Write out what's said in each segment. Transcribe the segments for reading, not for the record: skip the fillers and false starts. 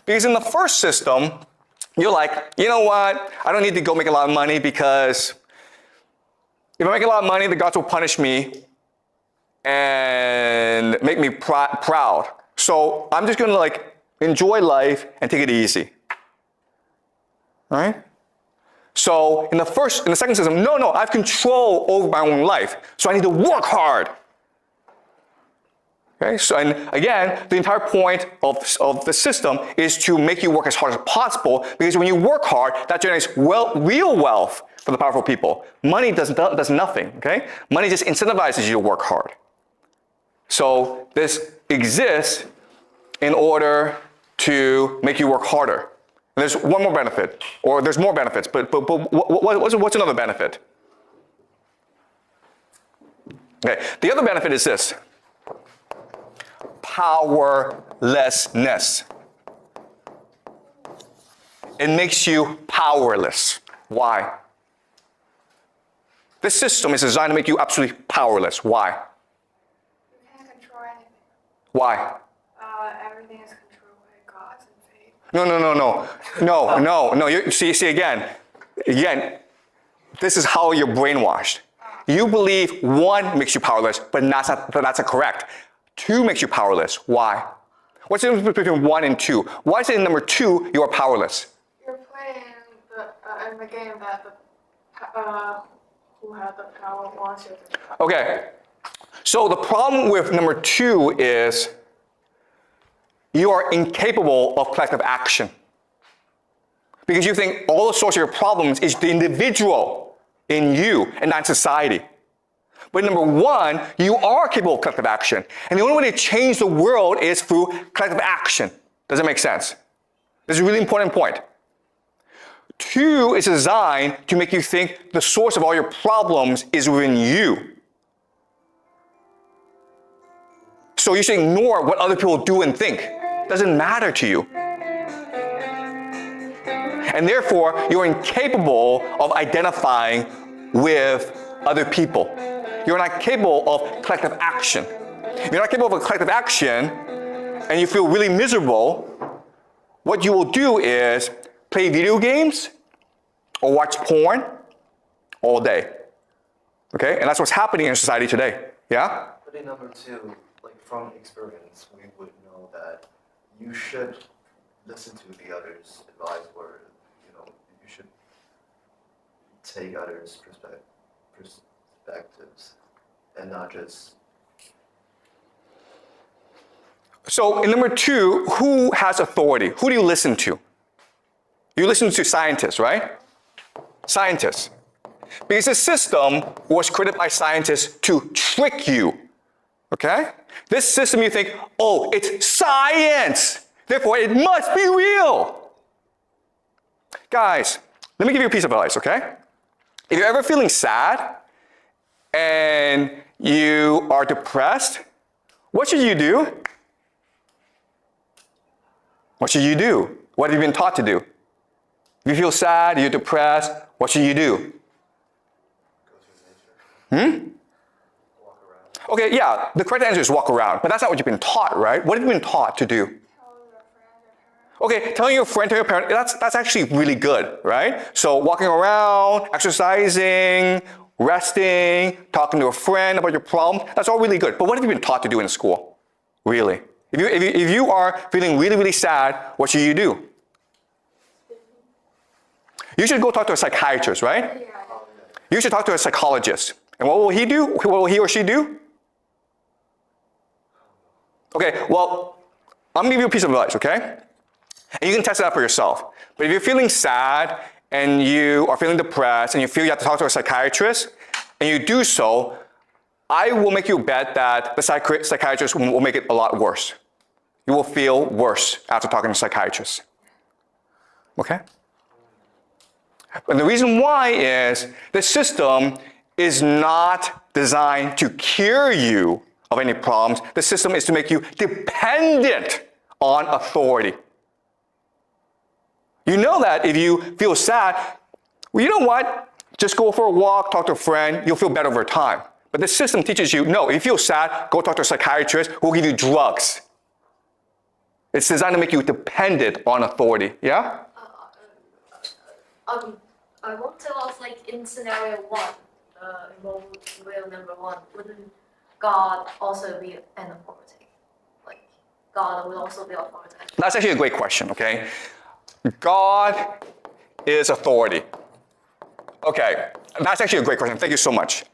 Because in the first system, you're like, you know what? I don't need to go make a lot of money because if I make a lot of money, the gods will punish me and make me proud. So I'm just gonna like enjoy life and take it easy. All right? So in the second system, no, I have control over my own life. So I need to work hard. Okay, so and again, the entire point of the system is to make you work as hard as possible, because when you work hard, that generates real wealth for the powerful people. Money does nothing, okay? Money just incentivizes you to work hard. So this exists in order to make you work harder. And there's one more benefit, or there's more benefits, but what's another benefit? Okay, the other benefit is this. Powerlessness. It makes you powerless. Why? This system is designed to make you absolutely powerless. Why? You can't control anything. Why? Everything is controlled by gods and fate. No. You see again, this is how you're brainwashed. You believe 1 makes you powerless, but that's not correct. 2 makes you powerless. Why? What's the difference between 1 and 2? Why is it in number 2 you are powerless? You're playing in the game that who has the power wants you to. Okay. So the problem with number 2 is you are incapable of collective action. Because you think all the source of your problems is the individual in you and not society. But number 1, you are capable of collective action. And the only way to change the world is through collective action. Does that make sense? This is a really important point. 2 is designed to make you think the source of all your problems is within you. So you should ignore what other people do and think. It doesn't matter to you. And therefore, you're incapable of identifying with other people. You're not capable of collective action. If you're not capable of collective action and you feel really miserable, what you will do is play video games or watch porn all day. Okay? And that's what's happening in society today. Yeah? But in number 2, like from experience, we would know that you should listen to the others' advice, or you should take others' perspectives and not just. So in number 2, who has authority? Who do you listen to? You listen to scientists, right? Scientists. Because the system was created by scientists to trick you. Okay? This system, you think, oh, it's science, therefore it must be real. Guys, let me give you a piece of advice, okay? If you're ever feeling sad and you are depressed, what should you do? What should you do? What have you been taught to do? If you feel sad, you're depressed, what should you do? Go to nature. Walk around. Okay, yeah, the correct answer is walk around, but that's not what you've been taught, right? What have you been taught to do? Okay, telling your friend, tell your parent, that's actually really good, right? So walking around, exercising, resting, talking to a friend about your problem, that's all really good. But what have you been taught to do in school? Really? If you are feeling really, really sad, what should you do? You should go talk to a psychiatrist, right? You should talk to a psychologist. And what will he do? What will he or she do? Okay, well, I'm gonna give you a piece of advice, okay? And you can test it out for yourself. But if you're feeling sad and you are feeling depressed and you feel you have to talk to a psychiatrist, and you do so, I will make you a bet that the psychiatrist will make it a lot worse. You will feel worse after talking to a psychiatrist. Okay? And the reason why is the system is not designed to cure you of any problems. The system is to make you dependent on authority. You know that if you feel sad, well, you know what? Just go for a walk, talk to a friend, you'll feel better over time. But the system teaches you, no, if you feel sad, go talk to a psychiatrist who will give you drugs. It's designed to make you dependent on authority. Yeah? I want to ask, like, in scenario 1, rule number 1, wouldn't God also be an authority? Like, God will also be authority. That's actually a great question, okay? God is authority. Okay, that's actually a great question. Thank you so much.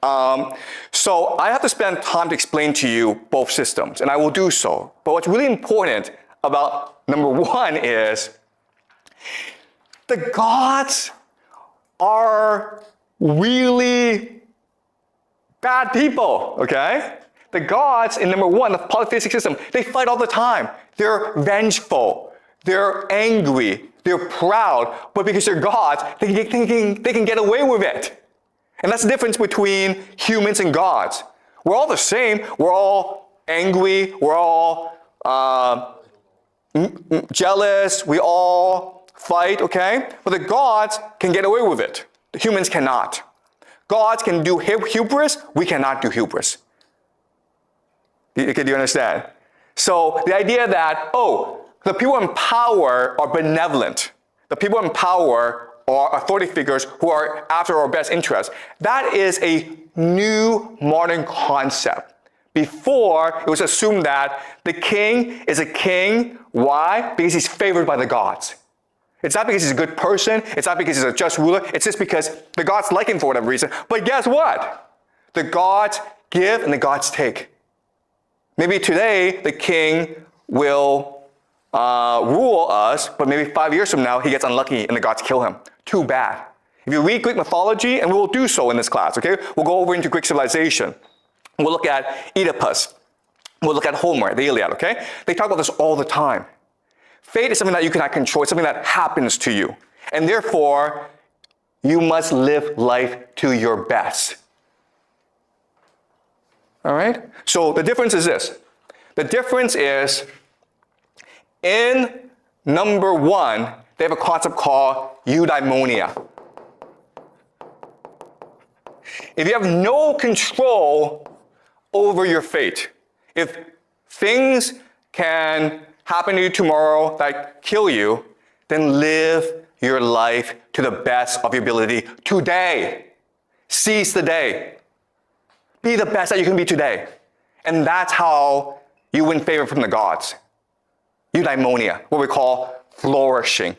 So I have to spend time to explain to you both systems, and I will do so. But what's really important about number 1 is the gods are really bad people, okay? The gods in number 1, the polytheistic system, they fight all the time. They're vengeful, they're angry, they're proud, but because they're gods, they can get away with it. And that's the difference between humans and gods. We're all the same. We're all angry. We're all jealous. We all fight, okay? But the gods can get away with it. The humans cannot. Gods can do hubris. We cannot do hubris. Do you understand? So the idea that, the people in power are benevolent. The people in power are authority figures who are after our best interests. That is a new modern concept. Before, it was assumed that the king is a king. Why? Because he's favored by the gods. It's not because he's a good person. It's not because he's a just ruler. It's just because the gods like him for whatever reason. But guess what? The gods give and the gods take. Maybe today, the king will rule us, but maybe 5 years from now, he gets unlucky and the gods kill him. Too bad. If you read Greek mythology, and we will do so in this class, okay? We'll go over into Greek civilization. We'll look at Oedipus. We'll look at Homer, the Iliad, okay? They talk about this all the time. Fate is something that you cannot control. It's something that happens to you. And therefore, you must live life to your best. All right? So the difference is this. The difference is in number 1, they have a concept called eudaimonia. If you have no control over your fate, if things can happen to you tomorrow that kill you, then live your life to the best of your ability today. Seize the day. Be the best that you can be today. And that's how you win favor from the gods. Eudaimonia, what we call flourishing.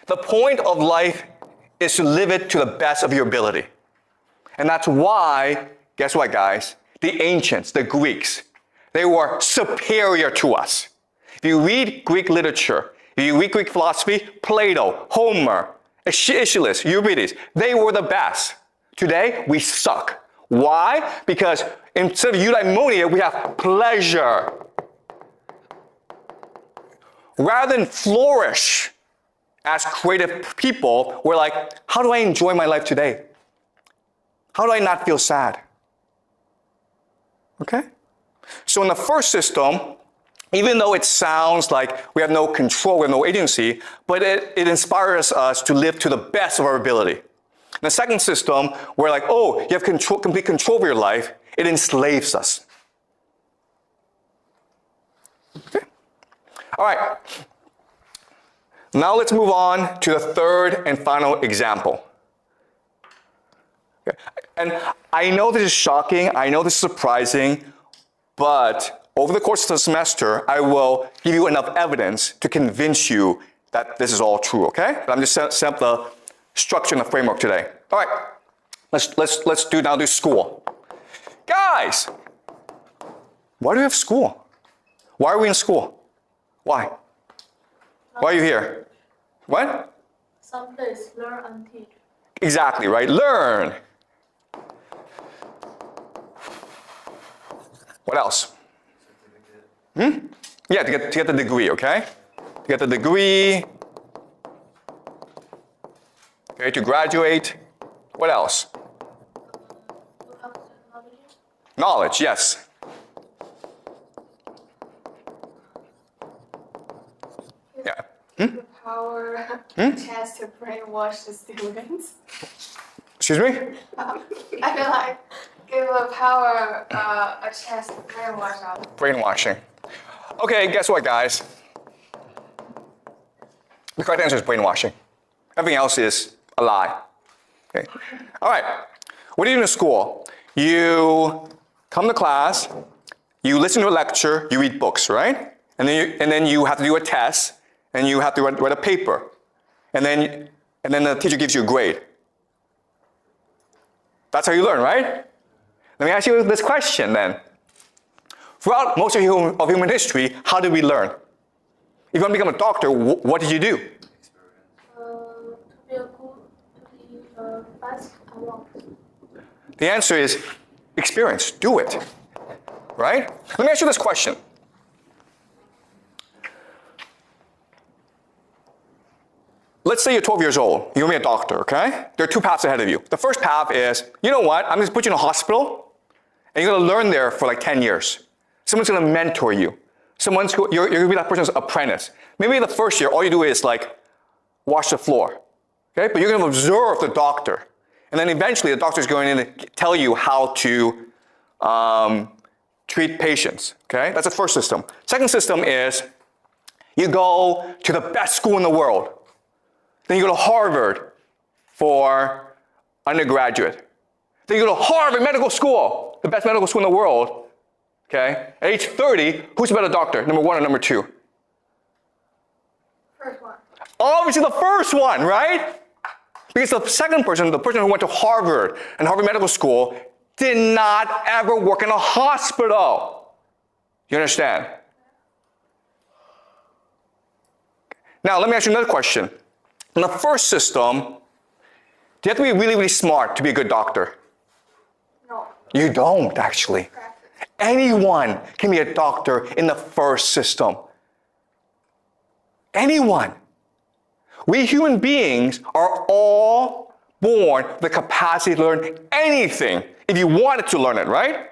The point of life is to live it to the best of your ability. And that's why, guess what, guys? The ancients, the Greeks, they were superior to us. If you read Greek literature, if you read Greek philosophy, Plato, Homer, Aeschylus, Euripides, they were the best. Today, we suck. Why? Because instead of eudaimonia, we have pleasure. Rather than flourish as creative people, we're like, how do I enjoy my life today? How do I not feel sad? Okay? So in the first system, even though it sounds like we have no control, we have no agency, but it inspires us to live to the best of our ability. In the second system, we're like, you have complete control of your life. It enslaves us. Okay? All right. Now let's move on to the third and final example. Okay. And I know this is shocking. I know this is surprising. But over the course of the semester, I will give you enough evidence to convince you that this is all true, okay? I'm just setting up the structure and the framework today. All right, let's do school. Guys, why do we have school? Why are we in school? Why? Why are you here? What? Some place learn and teach. Exactly, right? Learn. What else? Yeah, to get the degree, okay? To get the degree. Okay, to graduate. What else? Knowledge, yes. Yeah. The power chance to brainwash the students. Excuse me? I feel like give the power a chance to brainwash us. Brainwashing. Okay, guess what, guys? The correct answer is brainwashing. Everything else is a lie. Okay. All right. What do you do in school? You come to class, you listen to a lecture, you read books, right? And then you have to do a test, and you have to write a paper. And then the teacher gives you a grade. That's how you learn, right? Let me ask you this question then. Throughout most of human history, how did we learn? If you want to become a doctor, what did you do? To be a good, to be fast and long. The answer is experience. Do it. Right? Let me ask you this question. Let's say you're 12 years old. You're going to be a doctor, okay? There are two paths ahead of you. The first path is, you know what? I'm going to put you in a hospital, and you're going to learn there for like 10 years. Someone's going to mentor you. You're going to be that person's apprentice. Maybe the first year, all you do is like wash the floor, okay? But you're going to observe the doctor. And then eventually, the doctor's going to tell you how to treat patients, okay? That's the first system. Second system is you go to the best school in the world. Then you go to Harvard for undergraduate. Then you go to Harvard Medical School, the best medical school in the world. Okay? At age 30, who's a better doctor, number one or number two? First one. Obviously the first one, right? Because the second person, the person who went to Harvard and Harvard Medical School, did not ever work in a hospital. You understand? Now, let me ask you another question. In the first system, do you have to be really, really smart to be a good doctor? No. You don't, actually. Practice. Anyone can be a doctor in the first system. Anyone. We human beings are all born with the capacity to learn anything if you wanted to learn it, right?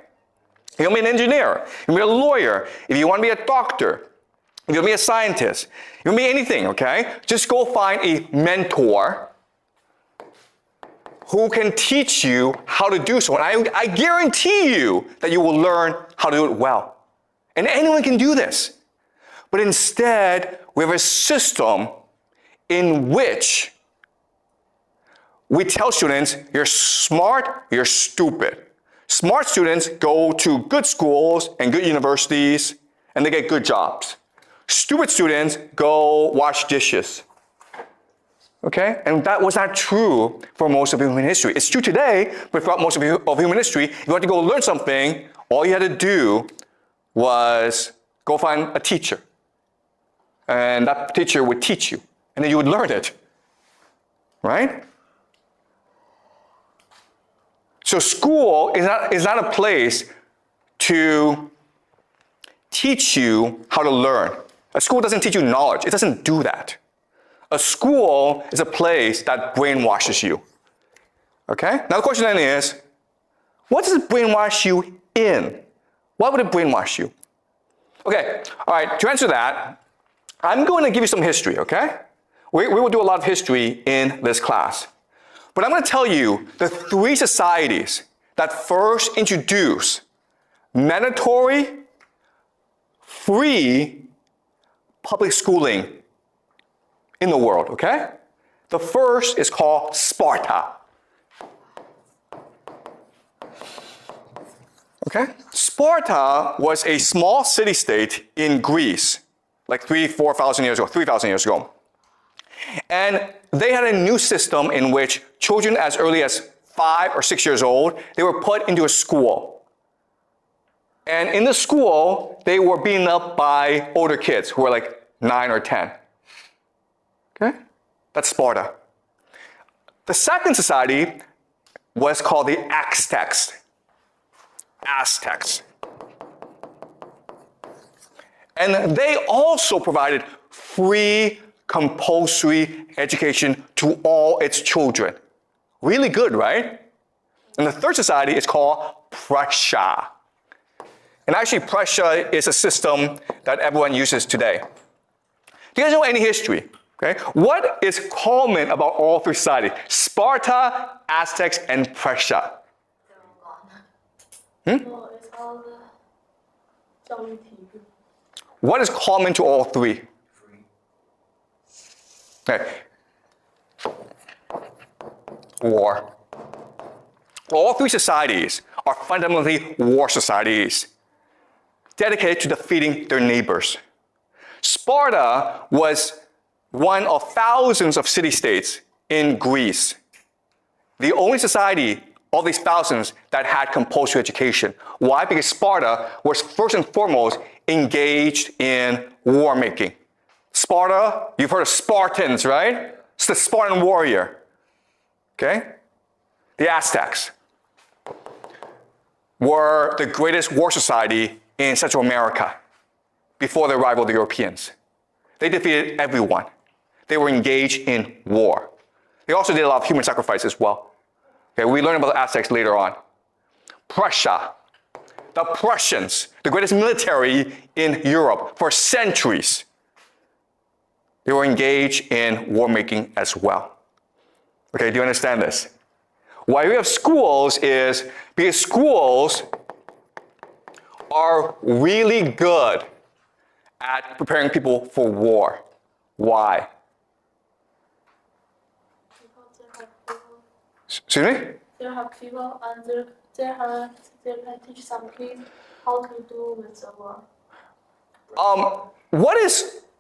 If you want to be an engineer, if you want to be a lawyer, if you want to be a doctor, if you want to be a scientist, you want to be anything, okay? Just go find a mentor who can teach you how to do so. And I guarantee you that you will learn how to do it well. And anyone can do this. But instead, we have a system in which we tell students, you're smart, you're stupid. Smart students go to good schools and good universities, and they get good jobs. Stupid students go wash dishes. Okay? And that was not true for most of human history. It's true today, but throughout most of human history, if you had to go learn something, all you had to do was go find a teacher. And that teacher would teach you. And then you would learn it. Right? So school is not a place to teach you how to learn. A school doesn't teach you knowledge. It doesn't do that. A school is a place that brainwashes you. Okay? Now the question then is, what does it brainwash you in? Why would it brainwash you? Okay, all right, to answer that, I'm going to give you some history, okay? We will do a lot of history in this class. But I'm going to tell you the three societies that first introduce mandatory, free public schooling in the world, okay? The first is called Sparta. Okay? Sparta was a small city-state in Greece, like 3,000 years ago, 3,000 years ago. And they had a new system in which children as early as 5 or 6 years old, they were put into a school. And in the school, they were beaten up by older kids who were like 9 or 10. Okay? That's Sparta. The second society was called the Aztecs. Aztecs. And they also provided free, compulsory education to all its children. Really good, right? And the third society is called Prussia. And actually, Prussia is a system that everyone uses today. Do you guys know any history? Okay? What is common about all three societies? Sparta, Aztecs, and Prussia. They're all gone. No, it's all the 教育体育. What is common to all three? Free. Okay. War. All three societies are fundamentally war societies, dedicated to defeating their neighbors. Sparta was one of thousands of city-states in Greece. The only society of these thousands that had compulsory education. Why? Because Sparta was first and foremost engaged in war making. Sparta, you've heard of Spartans, right? It's the Spartan warrior. Okay? The Aztecs were the greatest war society in Central America before the arrival of the Europeans. They defeated everyone. They were engaged in war. They also did a lot of human sacrifice as well. Okay, we learn about the Aztecs later on. Prussia, the Prussians, the greatest military in Europe for centuries. They were engaged in war making as well. Okay, do you understand this? Why we have schools is because schools are really good at preparing people for war. Why? Because they have people. Excuse me? They have people and they can teach some kids how to do with the war.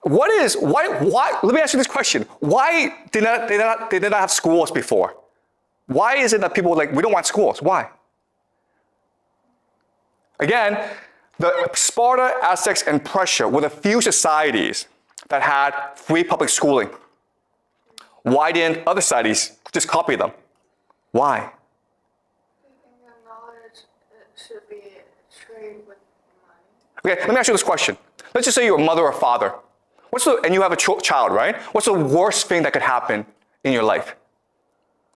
Why, let me ask you this question. Why did they not have schools before? Why is it that people we don't want schools? Why? Again, the Sparta, Aztecs, and Prussia were the few societies that had free public schooling. Why didn't other societies just copy them? Why? I think the knowledge should be traded with money. Okay, let me ask you this question. Let's just say you're a mother or father. And you have a child, right? What's the worst thing that could happen in your life?